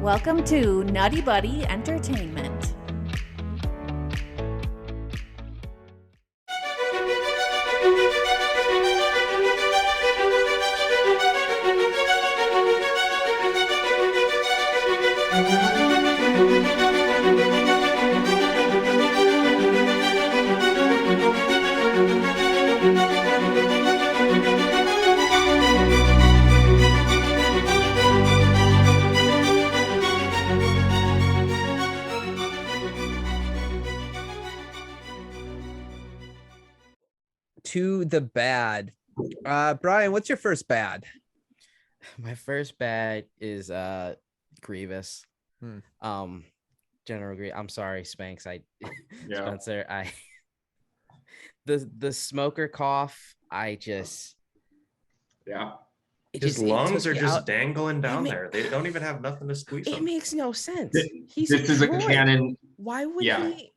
Welcome to NuttieBuddie Entertainment. To the bad. Brian, what's your first bad? My first bad is Grievous. General Grievous. I'm sorry, Spanx. Spencer. The smoker cough. His lungs are just dangling down there. They don't even have nothing to squeeze. It makes no sense. This is a canon. Why would he?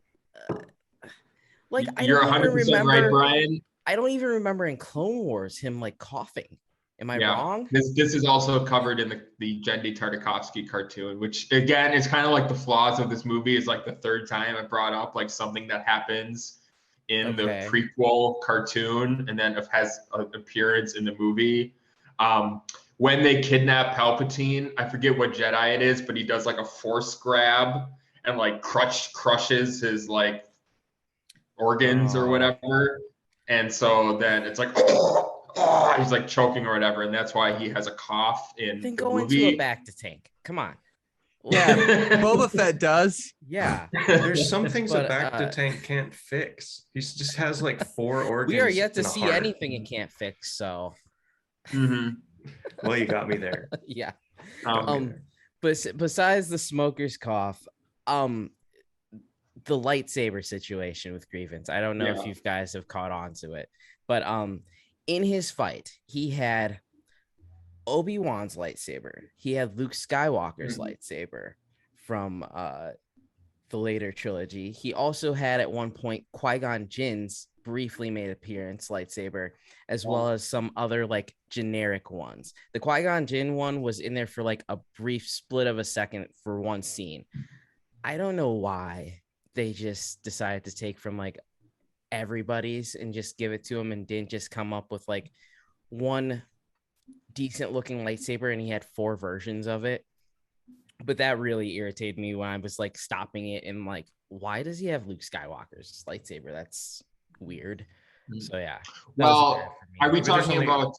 You're 100% right, Brian. I don't even remember in Clone Wars him like coughing. Am I wrong? This is also covered in the Genndy Tartakovsky cartoon, which again is kind of like the flaws of this movie. Is like the third time I brought up like something that happens in the prequel cartoon and then has an appearance in the movie. When they kidnap Palpatine, I forget what Jedi it is, but he does like a force grab and like crushes his like organs or whatever. And so then it's like, he's like choking or whatever. And that's why he has a cough in then the go movie. into a back to tank. Come on. Yeah, Boba Fett does. Yeah. There's some things a back to tank can't fix. He just has like 4 organs. We are yet to see heart. anything it can't fix, so. Well, you got me there. Yeah. But besides the smoker's cough, the lightsaber situation with Grievance. I don't know if you guys have caught on to it, but in his fight, he had Obi-Wan's lightsaber. He had Luke Skywalker's lightsaber from the later trilogy. He also had at one point Qui-Gon Jinn's briefly made appearance lightsaber, as well as some other like generic ones. The Qui-Gon Jinn one was in there for like a brief split of a second for one scene. I don't know why they just decided to take from like everybody's and just give it to him and didn't just come up with like one decent looking lightsaber, and he had 4 versions of it. But that really irritated me when I was like stopping it and like, why does he have Luke Skywalker's lightsaber? That's weird. So yeah. Well, are we talking about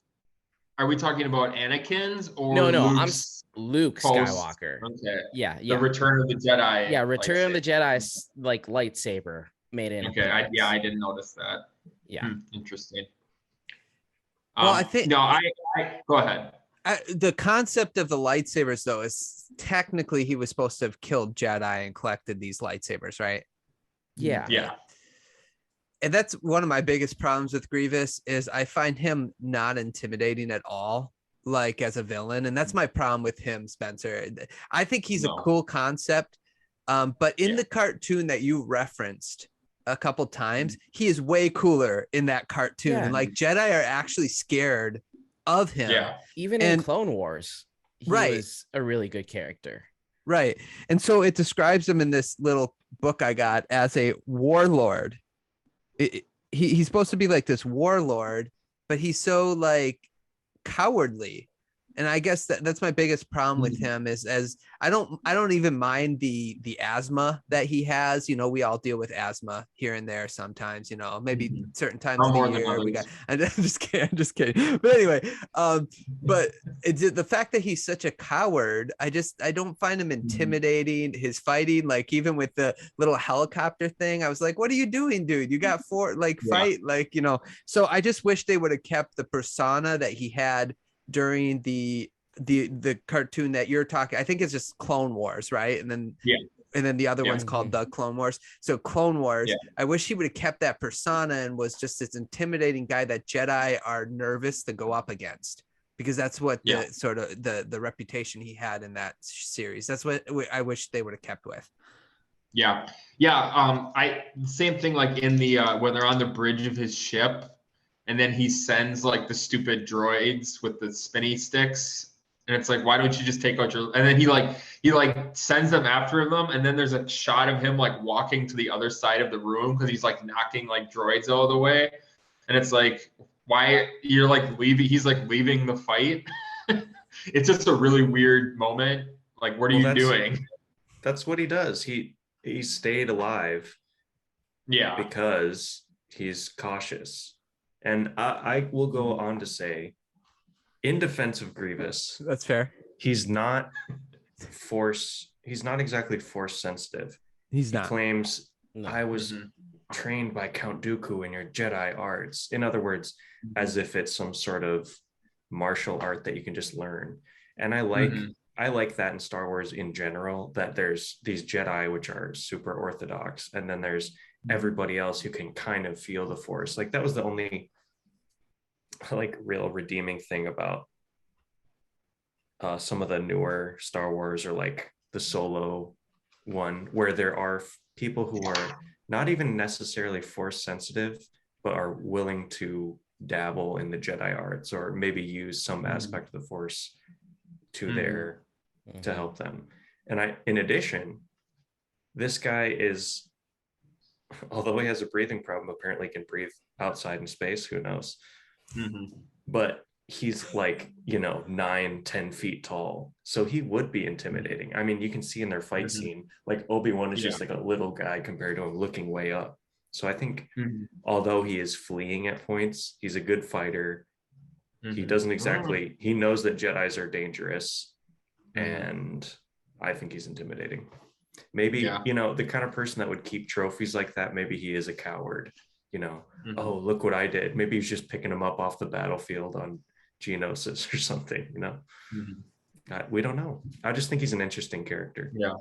Anakin's or no, Luke's I'm Luke Skywalker. Okay. Yeah. The Return of the Jedi. Yeah, Return of the Jedi's like lightsaber made in. Okay, I didn't notice that. Yeah. Interesting. Well, I think I go ahead. The concept of the lightsabers, though, is technically he was supposed to have killed Jedi and collected these lightsabers, right? Yeah. And that's one of my biggest problems with Grievous is I find him not intimidating at all, like as a villain. And that's my problem with him, Spencer. I think he's a cool concept. But in the cartoon that you referenced a couple times, he is way cooler in that cartoon. Yeah. And like Jedi are actually scared of him. Yeah. Even in Clone Wars, he was a really good character. Right. And so it describes him in this little book I got as a warlord. He's supposed to be like this warlord, but he's so like cowardly. And I guess that's my biggest problem with him is as I don't even mind the asthma that he has. You know, we all deal with asthma here and there sometimes, you know, maybe certain times of the year we got. I'm just kidding. But anyway, but it's the fact that he's such a coward. I don't find him intimidating. His fighting, like even with the little helicopter thing, I was like, what are you doing, dude? You got 4 fight, like, you know. So I just wish they would have kept the persona that he had during the cartoon that you're talking. I think it's just Clone Wars, right? And then the other one's called The Clone Wars. So Clone Wars, I wish he would have kept that persona and was just this intimidating guy that Jedi are nervous to go up against, because that's what the sort of the reputation he had in that series. That's what I wish they would have kept with. Same thing, like in the when they're on the bridge of his ship and then he sends like the stupid droids with the spinny sticks And it's like, why don't you just take out your, and then he sends them after them. And then there's a shot of him like walking to the other side of the room because he's like knocking like droids out of the way. And it's like, why you're like leaving, he's like leaving the fight. It's just a really weird moment. Like, what are you doing? That's what he does. He stayed alive. Yeah. Because he's cautious. And I will go on to say, in defense of Grievous, that's fair. He's not exactly force sensitive. He's not. He claims I was trained by Count Dooku in your Jedi arts. In other words, as if it's some sort of martial art that you can just learn. And I like that in Star Wars in general, that there's these Jedi which are super orthodox, and then there's everybody else who can kind of feel the force. Like that was the only like real redeeming thing about some of the newer Star Wars, or like the Solo one, where there are people who are not even necessarily force sensitive, but are willing to dabble in the Jedi arts, or maybe use some aspect of the force to to help them. And in addition, this guy is, although he has a breathing problem, apparently can breathe outside in space, who knows. But he's like, 9-10 feet tall, so he would be intimidating. I mean, you can see in their fight scene, like Obi-Wan is just like a little guy compared to him, looking way up. So I think although he is fleeing at points, he's a good fighter. He doesn't exactly, he knows that Jedis are dangerous, and I think he's intimidating. Maybe, the kind of person that would keep trophies like that, maybe he is a coward, oh, look what I did. Maybe he's just picking them up off the battlefield on Geonosis or something, we don't know. I just think he's an interesting character. Yeah.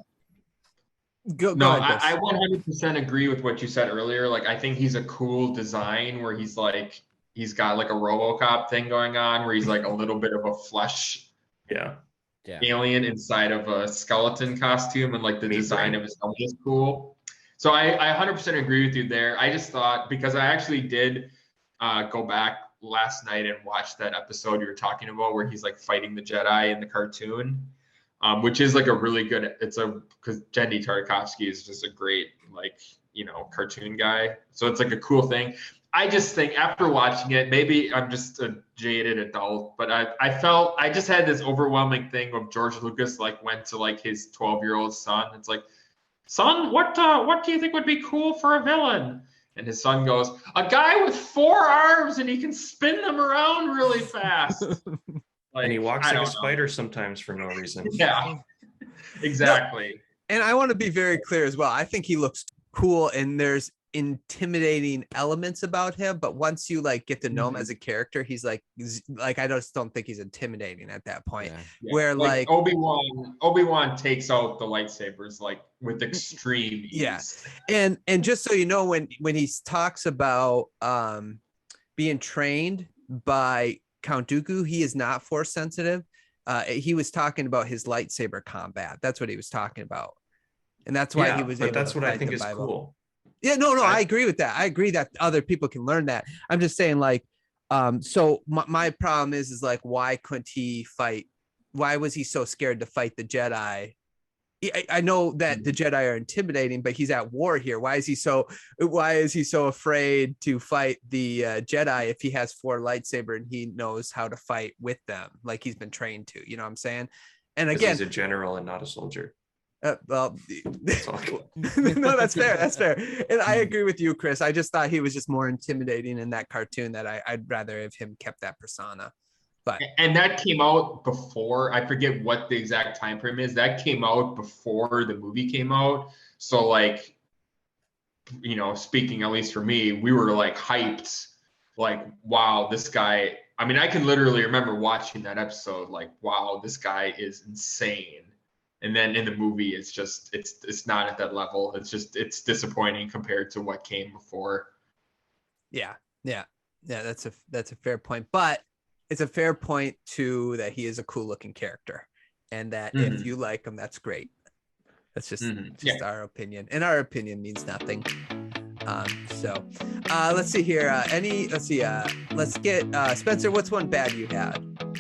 I 100% agree with what you said earlier. Like, I think he's a cool design where he's got like a RoboCop thing going on, where he's like a little bit of a flesh alien inside of a skeleton costume, and like the design of his helmet is cool. So I 100% agree with you there. I just thought, because I actually did go back last night and watch that episode you were talking about where he's like fighting the Jedi in the cartoon, which is like a really good, because Genndy Tartakovsky is just a great, like, cartoon guy. So it's like a cool thing. I just think after watching it, maybe I'm just a jaded adult, but I just had this overwhelming thing of George Lucas like went to like his 12-year-old son. It's like, son, what do you think would be cool for a villain? And his son goes, a guy with 4 arms and he can spin them around really fast. And he walks like a spider sometimes for no reason. Yeah, exactly. And I want to be very clear as well. I think he looks cool, and there's intimidating elements about him, but once you like get to know him as a character, he's like I just don't think he's intimidating at that point. Where like Obi-Wan takes out the lightsabers like with extreme ease. And just so you know, when he talks about being trained by Count Dooku, he is not force sensitive. He was talking about his lightsaber combat. That's what he was talking about, and that's why he was able. But that's to what I think is Bible. cool. Yeah, no, I agree with that. I agree that other people can learn that. I'm just saying, like, so my problem is like, why couldn't he fight? Why was he so scared to fight the Jedi? I know that the Jedi are intimidating, but he's at war here. Why is he so afraid to fight the Jedi if he has 4 lightsaber and he knows how to fight with them, like he's been trained to? You know what I'm saying? And again, he's a general and not a soldier. Well, no, that's fair. That's fair. And I agree with you, Chris. I just thought he was just more intimidating in that cartoon, that I'd rather have him kept that persona. And that came out before, I forget what the exact time frame is. That came out before the movie came out. So like, speaking at least for me, we were like hyped, like, wow, this guy, I mean, I can literally remember watching that episode, like, wow, this guy is insane. And then in the movie, it's just, it's not at that level. It's disappointing compared to what came before. Yeah. That's a fair point, but it's a fair point too, that he is a cool looking character, and that if you like him, that's great. That's just our opinion, and our opinion means nothing. Let's see here. Let's get Spencer. What's one bad you had?